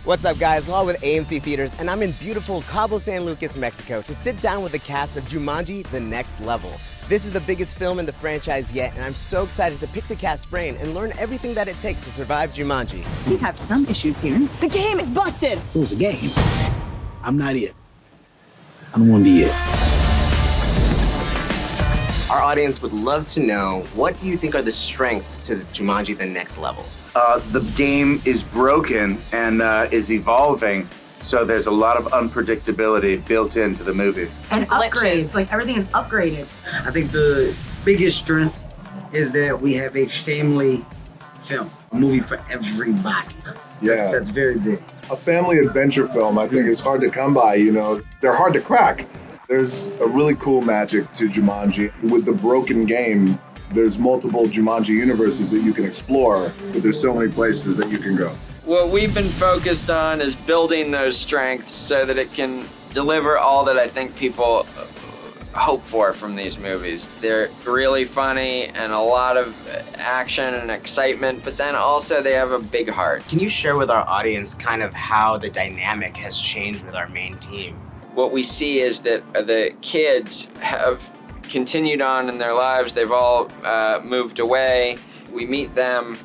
What's up, guys? Law with AMC Theaters, and I'm in beautiful Cabo San Lucas, Mexico, to sit down with the cast of Jumanji: The Next Level. This is the biggest film in the franchise yet, and I'm so excited to pick the cast's brain and learn everything that it takes to survive Jumanji. We have some issues here. The game is busted! It was a game. I'm not it. I don't want to be it. Our audience would love to know, what do you think are the strengths to Jumanji: The Next Level? The game is broken and is evolving, so there's a lot of unpredictability built into the movie. And upgrades, like everything is upgraded. I think the biggest strength is that we have a family film, a movie for everybody. Yeah. That's very big. A family adventure film, I think, is hard to come by, you know. They're hard to crack. There's a really cool magic to Jumanji. With the broken game, there's multiple Jumanji universes that you can explore, but there's so many places that you can go. What we've been focused on is building those strengths so that it can deliver all that I think people hope for from these movies. They're really funny and a lot of action and excitement, but then also they have a big heart. Can you share with our audience kind of how the dynamic has changed with our main team? What we see is that the kids have continued on in their lives. They've all moved away. We meet them,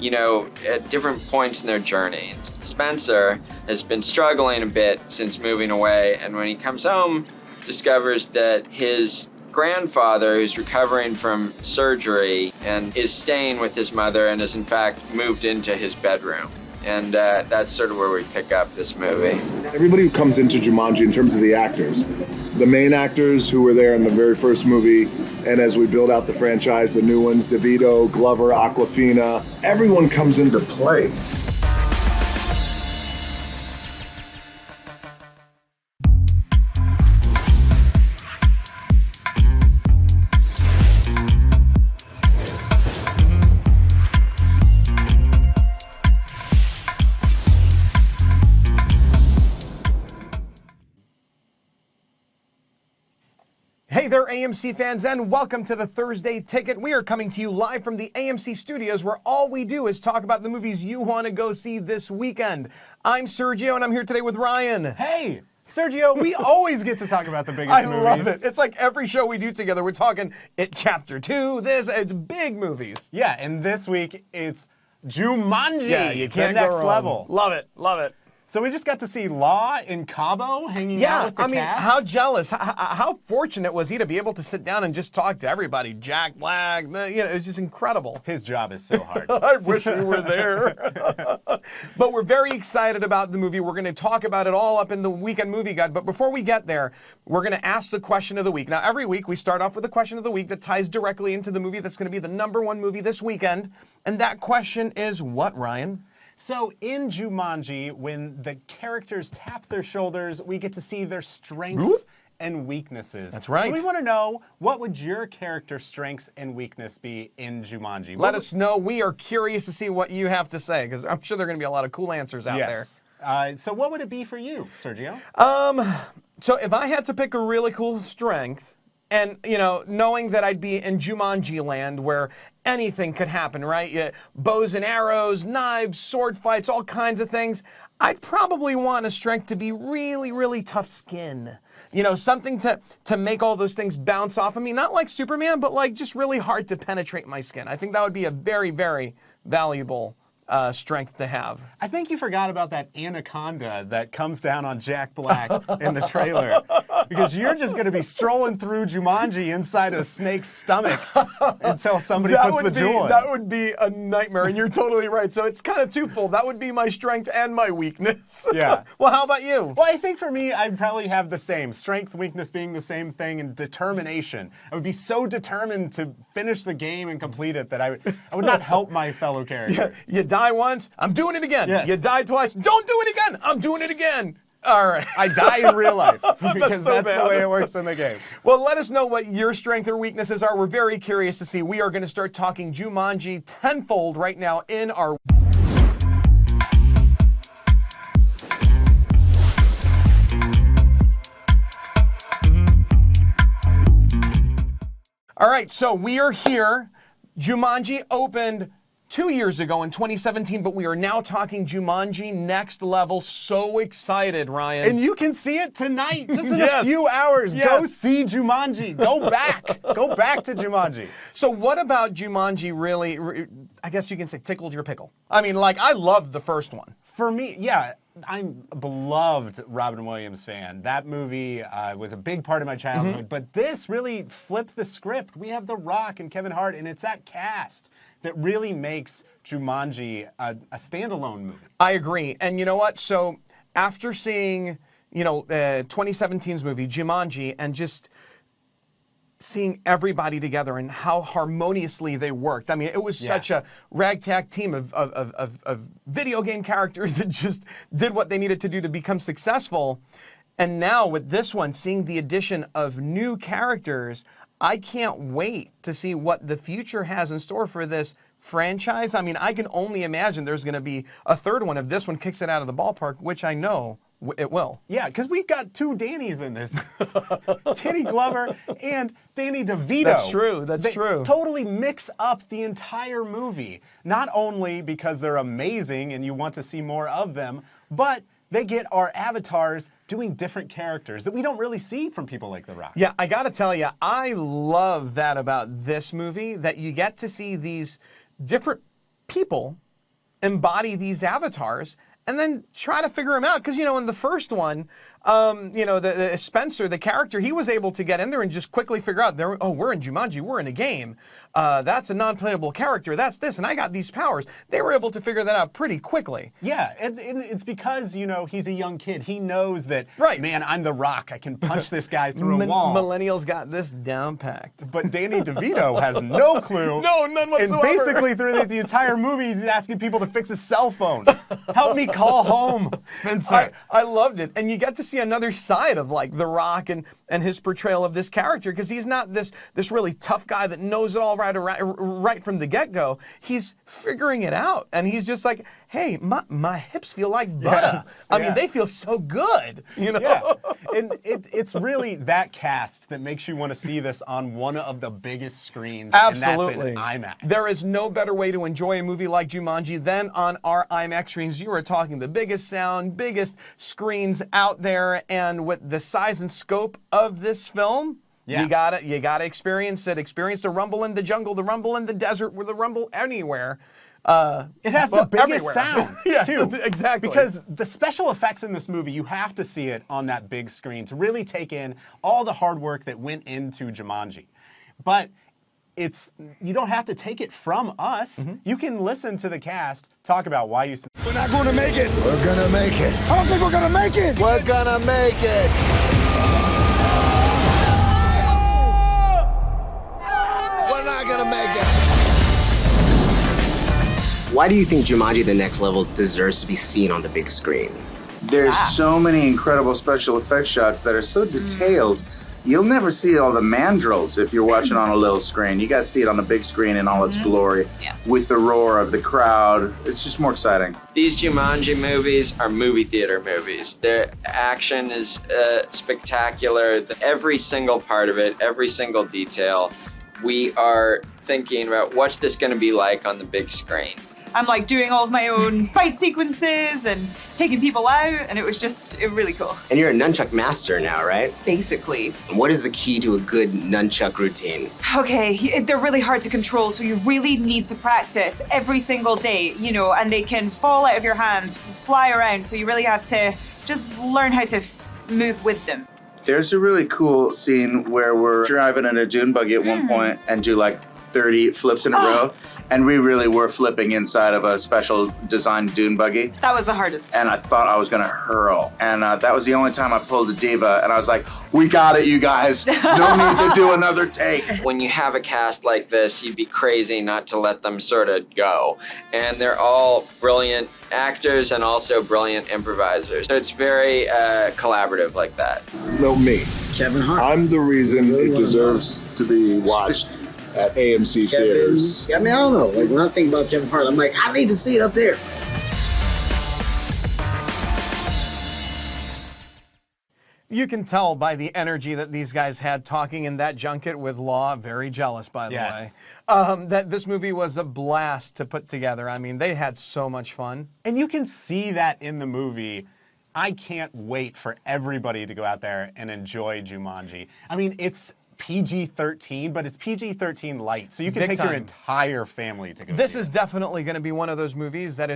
you know, at different points in their journey. Spencer has been struggling a bit since moving away, and when he comes home, discovers that his grandfather, who's recovering from surgery and is staying with his mother and has in fact moved into his bedroom. And that's sort of where we pick up this movie. Everybody who comes into Jumanji, in terms of the actors, the main actors who were there in the very first movie, and as we build out the franchise, the new ones, DeVito, Glover, Awkwafina, everyone comes into play. Hey there, AMC fans, and welcome to the Thursday Ticket. We are coming to you live from the AMC studios, where all we do is talk about the movies you want to go see this weekend. I'm Sergio, and I'm here today with Ryan. Hey, Sergio, we always get to talk about the biggest movies. I love it. It's like every show we do together, we're talking It Chapter 2, it's big movies. Yeah, and this week it's Jumanji, Yeah, you can't the go next wrong. level. Love it, love it. So we just got to see Law in Cabo hanging out with the I mean, cast. how jealous, how fortunate was he to be able to sit down and just talk to everybody? Jack Black, it was just incredible. His job is so hard. I wish we were there. But we're very excited about the movie. We're going to talk about it all up in the Weekend Movie Guide. But before we get there, we're going to ask the question of the week. Now, every week we start off with a question of the week that ties directly into the movie that's going to be the #1 movie this weekend. And that question is what, Ryan? So in Jumanji, when the characters tap their shoulders, we get to see their strengths and weaknesses. That's right. So we want to know, what would your character's strengths and weakness be in Jumanji? Let us know. We are curious to see what you have to say, because I'm sure there are going to be a lot of cool answers out there. So what would it be for you, Sergio? So if I had to pick a really cool strength, and, you know, knowing that I'd be in Jumanji land where anything could happen, right? Bows and arrows, knives, sword fights, all kinds of things. I'd probably want a strength to be really, really tough skin. You know, something to make all those things bounce off of me. Not like Superman, but like just really hard to penetrate my skin. I think that would be a very, very valuable strength to have. I think you forgot about that anaconda that comes down on Jack Black in the trailer. Because you're just going to be strolling through Jumanji inside a snake's stomach until somebody puts the jewel in. That would be a nightmare, and you're totally right. So it's kind of twofold. That would be my strength and my weakness. Yeah. Well, how about you? Well, I think for me, I'd probably have the same. Strength, weakness being the same thing, and determination. I would be so determined to finish the game and complete it that I would not help my fellow character. You die once, I'm doing it again. Yes. You die twice, don't do it again, I'm doing it again. All right. I die in real life because so that's bad. the way it works in the game. Well, let us know what your strengths or weaknesses are. We're very curious to see. We are going to start talking Jumanji tenfold right now in our... All right, so we are here. Jumanji opened 2 years ago in 2017, but we are now talking Jumanji Next Level. So excited, Ryan. And you can see it tonight, just in Yes. a few hours. Yes. Go see Jumanji. Go back. Go back to Jumanji. So what about Jumanji really, I guess you can say, tickled your pickle? I mean, like, I loved the first one. For me, yeah, I'm a beloved Robin Williams fan. That movie was a big part of my childhood, but this really flipped the script. We have The Rock and Kevin Hart, and it's that cast that really makes Jumanji a standalone movie. I agree. And you know what? So after seeing, 2017's movie, Jumanji, and just seeing everybody together and how harmoniously they worked. I mean, it was such a ragtag team of video game characters that just did what they needed to do to become successful. And now with this one, seeing the addition of new characters, I can't wait to see what the future has in store for this franchise. I mean, I can only imagine there's going to be a third one if this one kicks it out of the ballpark, which I know it will. Yeah, because we've got two Dannys in this. Danny Glover and Danny DeVito. That's true. They true. Totally mix up the entire movie. Not only because they're amazing and you want to see more of them, but they get our avatars doing different characters that we don't really see from people like The Rock. Yeah, I gotta tell you, I love that about this movie, that you get to see these different people embody these avatars and then try to figure them out. Because, in the first one, the Spencer, the character, he was able to get in there and just quickly figure out, we're in Jumanji, we're in a game. That's a non-playable character, that's this, and I got these powers. They were able to figure that out pretty quickly. Yeah, and it's because, he's a young kid. He knows that, man, I'm The Rock. I can punch this guy through a wall. Millennials got this down packed. But Danny DeVito has no clue. No, none whatsoever. And basically through the entire movie, he's asking people to fix his cell phone. Help me call home, Spencer. I loved it. And you get to see another side of like The Rock and his portrayal of this character, because he's not this really tough guy that knows it all right from the get-go. He's figuring it out, and he's just like, hey, my hips feel like butter. I mean, they feel so good, Yeah, and it's really that cast that makes you want to see this on one of the biggest screens. Absolutely. And that's in IMAX. There is no better way to enjoy a movie like Jumanji than on our IMAX screens. You are talking the biggest sound, biggest screens out there, and with the size and scope of this film, you gotta experience it. Experience the rumble in the jungle, the rumble in the desert, or the rumble anywhere. It has the biggest everywhere. sound, too. Exactly. Because the special effects in this movie, you have to see it on that big screen to really take in all the hard work that went into Jumanji. But you don't have to take it from us. You can listen to the cast talk about why you... We're not going to make it. We're going to make it. I don't think we're going to make it. We're going to make it. We're not going to make it. Why do you think Jumanji The Next Level deserves to be seen on the big screen? There's so many incredible special effects shots that are so detailed. You'll never see all the mandrels if you're watching on a little screen. You got to see it on a big screen in all its glory, with the roar of the crowd. It's just more exciting. These Jumanji movies are movie theater movies. Their action is spectacular. Every single part of it, every single detail, we are thinking about what's this going to be like on the big screen. I'm like doing all of my own fight sequences and taking people out, and it was really cool. And you're a nunchuck master now, right? Basically. What is the key to a good nunchuck routine? Okay, they're really hard to control, so you really need to practice every single day, and they can fall out of your hands, fly around, so you really have to just learn how to move with them. There's a really cool scene where we're driving in a dune buggy at one point and do like 30 flips in a row, and we really were flipping inside of a special designed dune buggy. That was the hardest. And I thought I was gonna hurl, and that was the only time I pulled a diva, and I was like, we got it, you guys. No need to do another take. When you have a cast like this, you'd be crazy not to let them sort of go. And they're all brilliant actors and also brilliant improvisers. So it's very collaborative like that. No, me. Kevin Hart. I'm the reason it deserves to be watched at AMC theaters. I mean, I don't know. Like, when I think about Kevin Hart, I'm like, I need to see it up there. You can tell by the energy that these guys had talking in that junket with Law, very jealous, by the way, that this movie was a blast to put together. I mean, they had so much fun. And you can see that in the movie. I can't wait for everybody to go out there and enjoy Jumanji. I mean, it's PG-13, but it's PG-13 light, so you can take your entire family to go see This is definitely going to be one of those movies that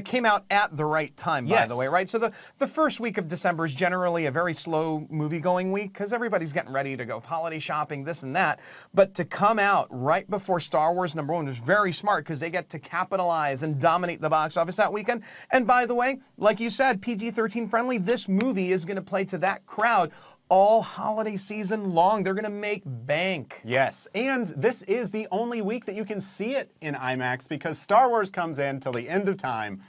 came out at the right time, by the way, right? So the first week of December is generally a very slow movie-going week because everybody's getting ready to go holiday shopping, this and that. But to come out right before Star Wars #1 is very smart because they get to capitalize and dominate the box office that weekend. And by the way, like you said, PG-13 friendly, this movie is going to play to that crowd all holiday season long. They're going to make bank. Yes, and this is the only week that you can see it in IMAX because Star Wars comes in till the end of time,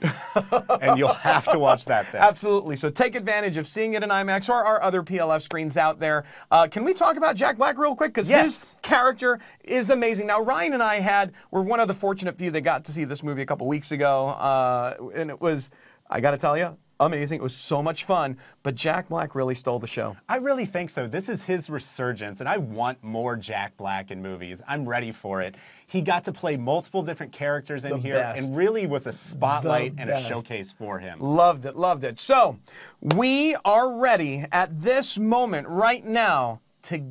and you'll have to watch that then. Absolutely. So take advantage of seeing it in IMAX or our other PLF screens out there. Can we talk about Jack Black real quick? Because his character is amazing. Now, Ryan and I were one of the fortunate few that got to see this movie a couple weeks ago, and it was, I got to tell you, amazing. It was so much fun, but Jack Black really stole the show. I really think so. This is his resurgence, and I want more Jack Black in movies. I'm ready for it. He got to play multiple different characters in here and really was a spotlight and a showcase for him. Loved it, loved it. So we are ready at this moment right now to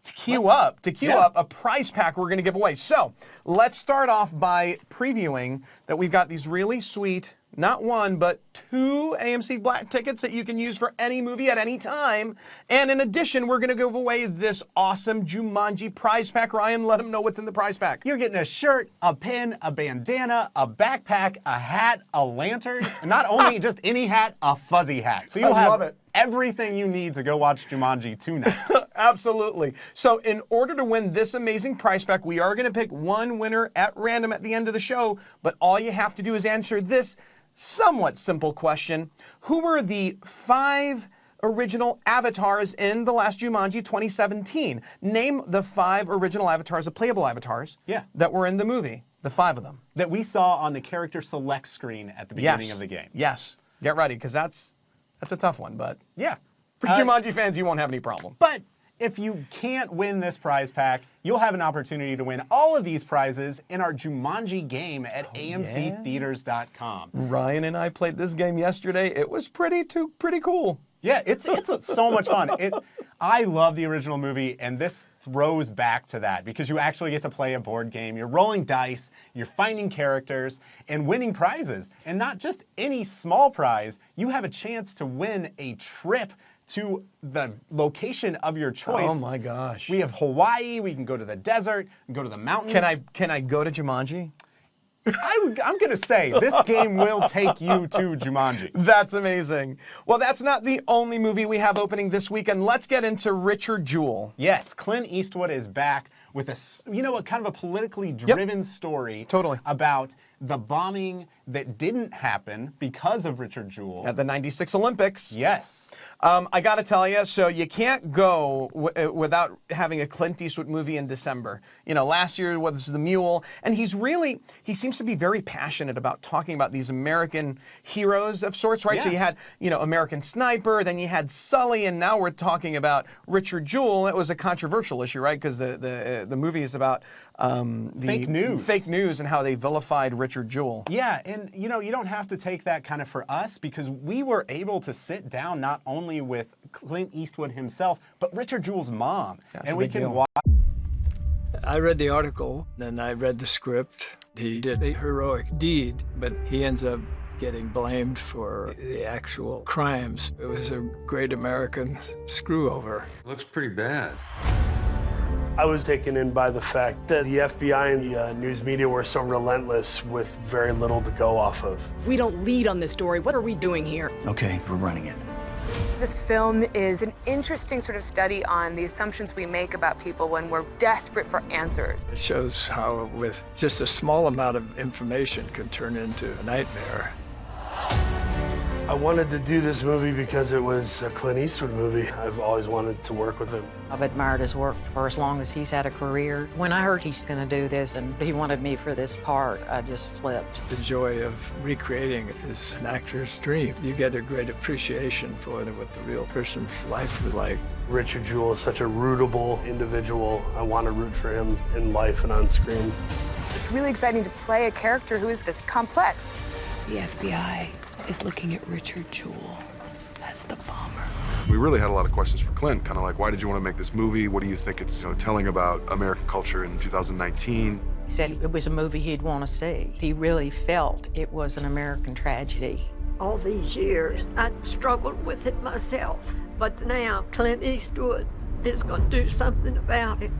queue up a prize pack we're going to give away. So let's start off by previewing that we've got these really sweet, not one, but 2 AMC Black tickets that you can use for any movie at any time. And in addition, we're going to give away this awesome Jumanji prize pack. Ryan, let them know what's in the prize pack. You're getting a shirt, a pin, a bandana, a backpack, a hat, a lantern. And not only just any hat, a fuzzy hat. So you'll have everything you need to go watch Jumanji tonight. Absolutely. So in order to win this amazing prize pack, we are going to pick one winner at random at the end of the show. But all you have to do is answer this somewhat simple question. Who were the 5 original avatars in the last Jumanji 2017? Name the 5 original avatars, the playable avatars, that were in the movie. The 5 of them. That we saw on the character select screen at the beginning of the game. Yes. Get ready, because that's a tough one, but for Uh, Jumanji fans, you won't have any problem. But if you can't win this prize pack, you'll have an opportunity to win all of these prizes in our Jumanji game at amctheaters.com. Ryan and I played this game yesterday. It was pretty cool. Yeah, it's so much fun. I love the original movie, and this throws back to that because you actually get to play a board game. You're rolling dice, you're finding characters, and winning prizes. And not just any small prize, you have a chance to win a trip to the location of your choice. Oh my gosh. We have Hawaii, we can go to the desert, go to the mountains. Can I go to Jumanji? I'm going to say, this game will take you to Jumanji. That's amazing. Well, that's not the only movie we have opening this weekend. Let's get into Richard Jewell. Yes, Clint Eastwood is back with a kind of a politically driven story about the bombing that didn't happen because of Richard Jewell. At the 96 Olympics. Yes. I got to tell you, so you can't go without having a Clint Eastwood movie in December. You know, last year was The Mule, and he seems to be very passionate about talking about these American heroes of sorts, right? Yeah. So you had, American Sniper, then you had Sully, and now we're talking about Richard Jewell. It was a controversial issue, right? Because the movie is about fake news and how they vilified Richard Jewell. Yeah, and you don't have to take that kind of for us because we were able to sit down not only with Clint Eastwood himself, but Richard Jewell's mom. And we can watch. I read the article, and I read the script. He did a heroic deed, but he ends up getting blamed for the actual crimes. It was a great American screw-over. Looks pretty bad. I was taken in by the fact that the FBI and the news media were so relentless with very little to go off of. If we don't lead on this story, what are we doing here? Okay, we're running it. This film is an interesting sort of study on the assumptions we make about people when we're desperate for answers. It shows how with just a small amount of information can turn into a nightmare. I wanted to do this movie because it was a Clint Eastwood movie. I've always wanted to work with him. I've admired his work for as long as he's had a career. When I heard he's going to do this and he wanted me for this part, I just flipped. The joy of recreating it is an actor's dream. You get a great appreciation for what the real person's life was like. Richard Jewell is such a rootable individual. I want to root for him in life and on screen. It's really exciting to play a character who is this complex. The FBI is looking at Richard Jewell as the bomber. We really had a lot of questions for Clint, kind of like, why did you want to make this movie? What do you think it's telling about American culture in 2019? He said it was a movie he'd want to see. He really felt it was an American tragedy. All these years, I struggled with it myself, but now Clint Eastwood is going to do something about it.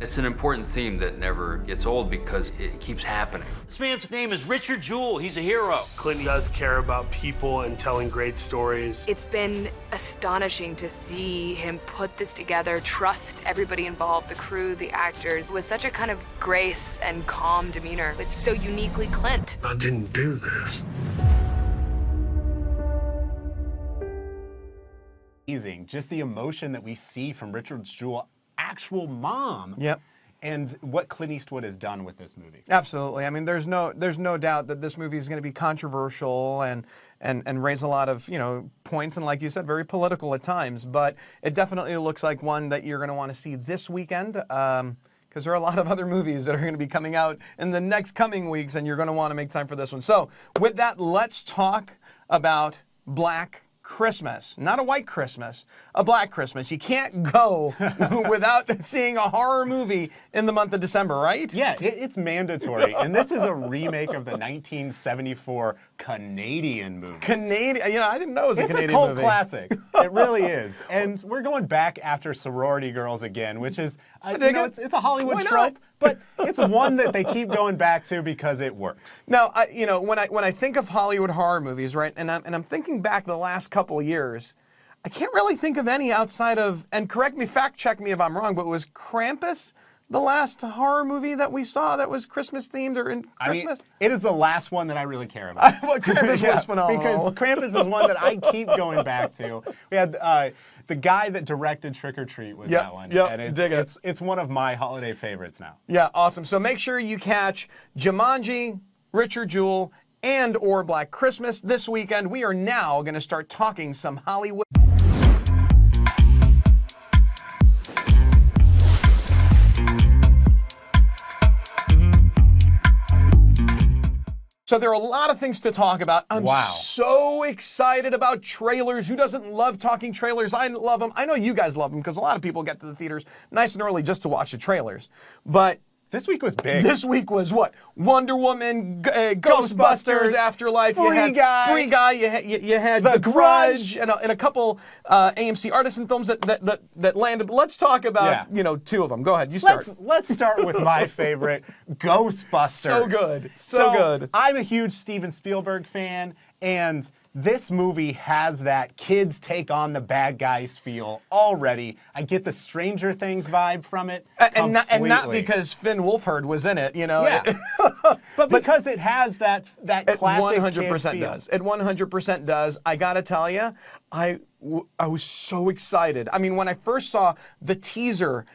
It's an important theme that never gets old because it keeps happening. This man's name is Richard Jewell. He's a hero. Clint does care about people and telling great stories. It's been astonishing to see him put this together, trust everybody involved, the crew, the actors, with such a kind of grace and calm demeanor. It's so uniquely Clint. I didn't do this. Amazing. Just the emotion that we see from Richard Jewell, actual mom. Yep. And what Clint Eastwood has done with this movie. Absolutely. I mean, there's no doubt that this movie is going to be controversial and raise a lot of, points, and like you said, very political at times. But it definitely looks like one that you're going to want to see this weekend, because there are a lot of other movies that are going to be coming out in the next coming weeks, and you're going to want to make time for this one. So with that, let's talk about Black Christmas. Not a white Christmas, a Black Christmas. You can't go without seeing a horror movie in the month of December, right? Yeah, it's mandatory. And this is a remake of the 1974 Canadian movie. Canadian? I didn't know it was a Canadian movie. It's a cult classic. It really is. And we're going back after Sorority Girls again, which is, it's a Hollywood trope, but it's one that they keep going back to because it works. Now, when I think of Hollywood horror movies, right, and I'm thinking back the last couple of years, I can't really think of any outside of, and correct me, fact check me if I'm wrong, but was Krampus the last horror movie that we saw that was Christmas themed or in Christmas? It is the last one that I really care about. Well, Krampus was phenomenal. Because Krampus is one that I keep going back to. We had the guy that directed Trick or Treat with that one. Yep, and it's one of my holiday favorites now. Yeah, awesome. So make sure you catch Jumanji, Richard Jewell, and or Black Christmas this weekend. We are now going to start talking some Hollywood. So there are a lot of things to talk about. I'm so excited about trailers. Who doesn't love talking trailers? I love them. I know you guys love them because a lot of people get to the theaters nice and early just to watch the trailers. But this week was big. This week was what? Wonder Woman, Ghostbusters, Afterlife, Free Guy. You had The Grudge, and a couple AMC Artisan films that landed. Let's talk about two of them. Go ahead, you start. Let's start with my favorite, Ghostbusters. So good, so good. I'm a huge Steven Spielberg fan, and this movie has that kids take on the bad guys feel already. I get the Stranger Things vibe from it and not because Finn Wolfhard was in it, Yeah. but because it has that classic 100% does. It 100% does. I gotta tell you, I was so excited. I mean, when I first saw the teaser,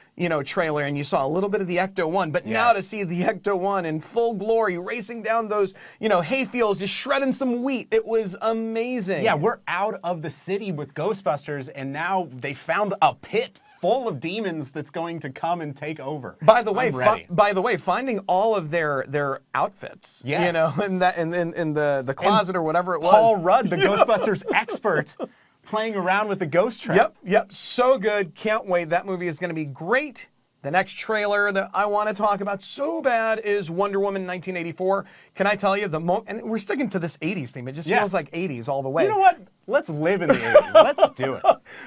trailer, and you saw a little bit of the Ecto-1, but now to see the Ecto-1 in full glory, racing down those, hayfields, just shredding some wheat, it was amazing. Yeah, we're out of the city with Ghostbusters, and now they found a pit full of demons that's going to come and take over. By the way, finding all of their outfits, in the closet or whatever it was. Paul Rudd, the Ghostbusters expert, playing around with the ghost trap. Yep, so good. Can't wait. That movie is going to be great. The next trailer that I want to talk about so bad is Wonder Woman 1984. Can I tell you, and we're sticking to this 80s theme. It just feels like 80s all the way. You know what? Let's live in the 80s. Let's do it.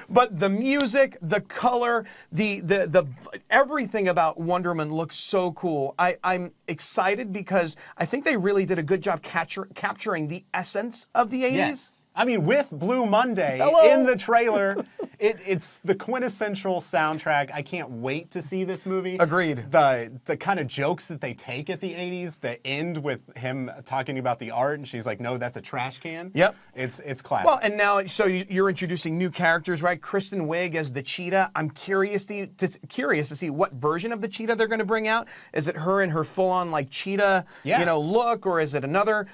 But the music, the color, the everything about Wonder Woman looks so cool. I'm excited because I think they really did a good job capturing the essence of the 80s. I mean, with Blue Monday Hello. in the trailer, it's the quintessential soundtrack. I can't wait to see this movie. Agreed. The kind of jokes that they take at the 80s that end with him talking about the art, and she's like, no, that's a trash can. Yep. It's classic. Well, and now, so you're introducing new characters, right? Kristen Wiig as the cheetah. I'm curious to see what version of the cheetah they're going to bring out. Is it her in her full-on like cheetah, look, or is it another?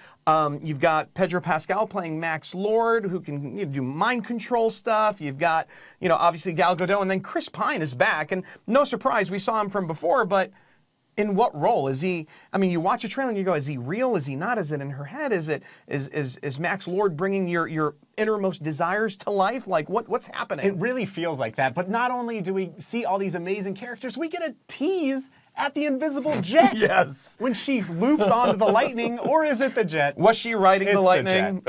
You've got Pedro Pascal playing Max Lord, who can do mind control stuff. You've got, obviously Gal Gadot, and then Chris Pine is back. And no surprise, we saw him from before, but in what role is he? I mean, you watch a trailer and you go, is he real? Is he not? Is it in her head? Is Max Lord bringing your innermost desires to life? Like what's happening? It really feels like that. But not only do we see all these amazing characters, we get a tease at the invisible jet. Yes. When she loops onto the lightning, or is it the jet? Was she riding the lightning?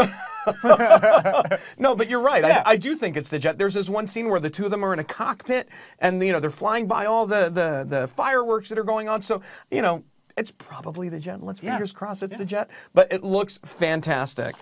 No, but you're right. Yeah. I do think it's the jet. There's this one scene where the two of them are in a cockpit, and they're flying by all the fireworks that are going on. So it's probably the jet. Let's fingers crossed it's the jet. But it looks fantastic.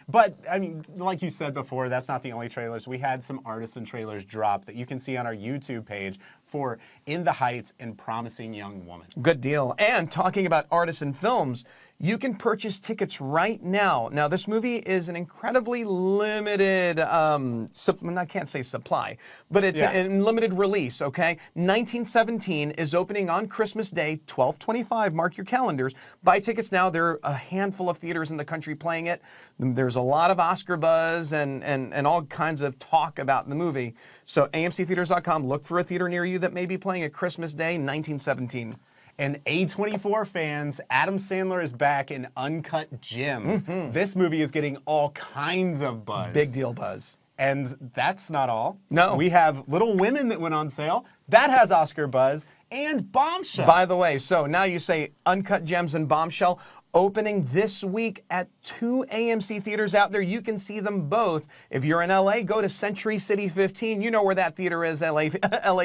But, I mean, like you said before, that's not the only trailers. We had some artisan trailers drop that you can see on our YouTube page for In the Heights and Promising Young Woman. Good deal. And talking about artisan films, you can purchase tickets right now. Now, this movie is an incredibly limited, I can't say supply, but it's a limited release, okay? 1917 is opening on Christmas Day, 12/25. Mark your calendars. Buy tickets now. There are a handful of theaters in the country playing it. There's a lot of Oscar buzz and all kinds of talk about the movie. So AMCtheaters.com, look for a theater near you that may be playing a Christmas Day, 1917. And A24 fans, Adam Sandler is back in Uncut Gems. This movie is getting all kinds of buzz. Big deal buzz. And that's not all. No. We have Little Women that went on sale. That has Oscar buzz. And Bombshell. By the way, so now you say Uncut Gems and Bombshell opening this week at 2 AMC theaters out there. You can see them both. If you're in LA, go to Century City 15. You know where that theater is, LA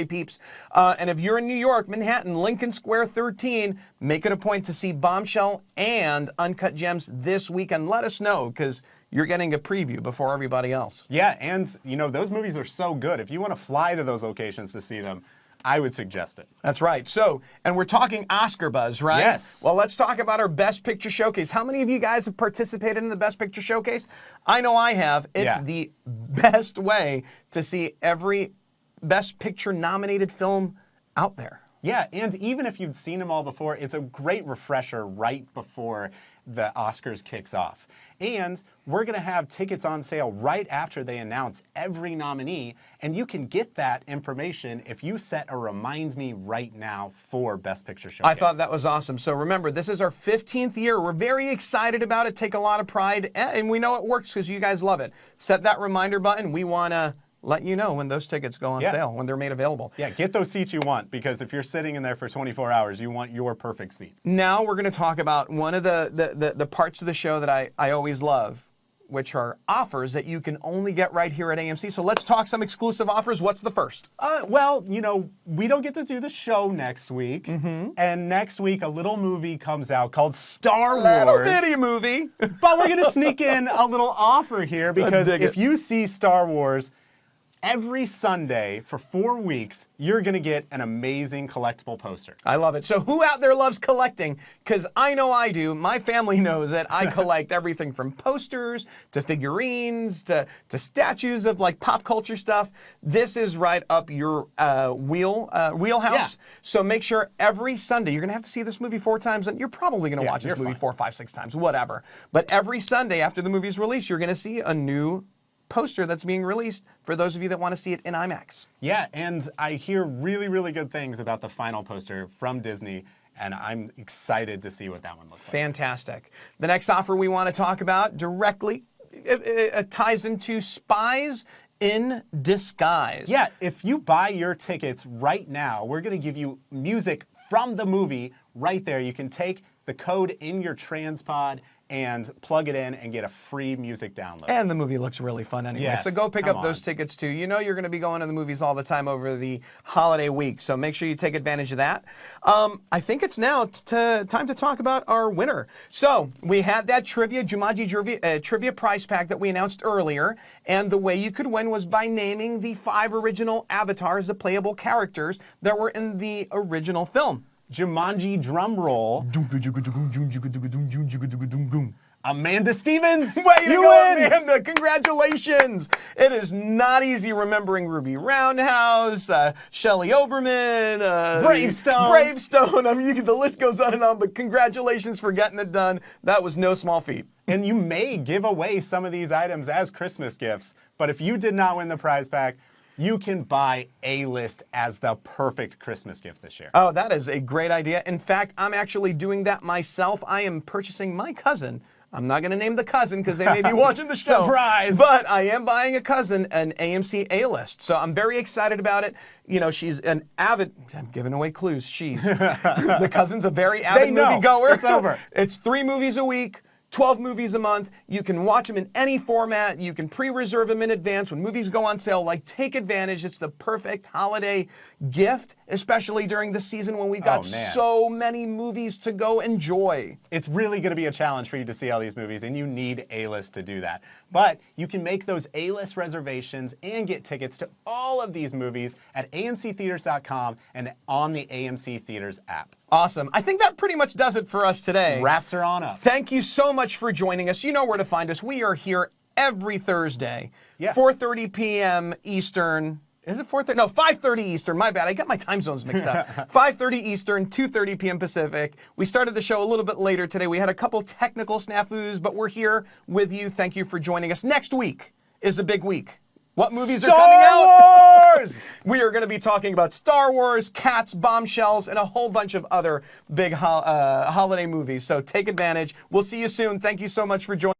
peeps. And if you're in New York, Manhattan, Lincoln Square 13, make it a point to see Bombshell and Uncut Gems this weekend. Let us know, because you're getting a preview before everybody else. Yeah, and those movies are so good. If you want to fly to those locations to see them, I would suggest it. That's right. So, and we're talking Oscar buzz, right? Yes. Well, let's talk about our Best Picture Showcase. How many of you guys have participated in the Best Picture Showcase? I know I have. It's the best way to see every Best Picture nominated film out there. Yeah, and even if you've seen them all before, it's a great refresher right before the Oscars kicks off. And we're going to have tickets on sale right after they announce every nominee, and you can get that information if you set a Remind Me right now for Best Picture Showcase. I thought that was awesome. So remember, this is our 15th year. We're very excited about it, take a lot of pride, and we know it works because you guys love it. Set that reminder button. We want to let you know when those tickets go on sale, when they're made available. Yeah, get those seats you want, because if you're sitting in there for 24 hours, you want your perfect seats. Now we're going to talk about one of the parts of the show that I always love, which are offers that you can only get right here at AMC. So let's talk some exclusive offers. What's the first? Well, we don't get to do the show next week. And next week, a little movie comes out called Star Wars. Little bitty movie. But we're going to sneak in a little offer here, because if you see Star Wars, every Sunday for 4 weeks, you're going to get an amazing collectible poster. I love it. So who out there loves collecting? Because I know I do. My family knows it. I collect everything from posters to figurines to statues of like pop culture stuff. This is right up your wheelhouse. Yeah. So make sure every Sunday, you're going to have to see this movie 4 times, and you're probably going to watch this movie 4, 5, 6 times, whatever. But every Sunday after the movie's released, you're going to see a new poster that's being released for those of you that want to see it in IMAX. Yeah, and I hear really, really good things about the final poster from Disney, and I'm excited to see what that one looks like. Fantastic. The next offer we want to talk about directly it ties into Spies in Disguise. Yeah, if you buy your tickets right now, we're going to give you music from the movie right there. You can take the code in your TransPod and plug it in and get a free music download. And the movie looks really fun anyway. Yes, So go pick come up those on. tickets too. You know you're going to be going to the movies all the time over the holiday week. So make sure you take advantage of that. I think it's now time to talk about our winner. So we had that Jumanji trivia prize pack that we announced earlier. And the way you could win was by naming the 5 original avatars, the playable characters that were in the original film. Jumanji drum roll. Amanda Stevens! Way to you go, win! Amanda! Congratulations! It is not easy remembering Ruby Roundhouse, Shelley Oberman, Bravestone. I mean, the list goes on and on, but congratulations for getting it done. That was no small feat. And you may give away some of these items as Christmas gifts, but if you did not win the prize pack, you can buy A-List as the perfect Christmas gift this year. Oh, that is a great idea. In fact, I'm actually doing that myself. I am purchasing my cousin. I'm not going to name the cousin because they may be watching the show. Surprise! But I am buying a cousin an AMC A-List. So I'm very excited about it. You know, she's an avid, I'm giving away clues, the cousin's a very avid moviegoer. It's over. It's 3 movies a week. 12 movies a month. You can watch them in any format. You can pre-reserve them in advance when movies go on sale. Like, take advantage. It's the perfect holiday gift, especially during the season when we've got so many movies to go enjoy. It's really going to be a challenge for you to see all these movies, and you need A-List to do that. But you can make those A-List reservations and get tickets to all of these movies at amctheaters.com and on the AMC Theaters app. Awesome. I think that pretty much does it for us today. Wraps her on up. Thank you so much for joining us. You know where to find us. We are here every Thursday, 4:30 p.m. Eastern. Is it 4:30? No, 5:30 Eastern. My bad. I got my time zones mixed up. 5:30 Eastern, 2:30 p.m. Pacific. We started the show a little bit later today. We had a couple technical snafus, but we're here with you. Thank you for joining us. Next week is a big week. What movies are coming out? Star Wars! We are going to be talking about Star Wars, Cats, Bombshells, and a whole bunch of other big holiday movies. So take advantage. We'll see you soon. Thank you so much for joining.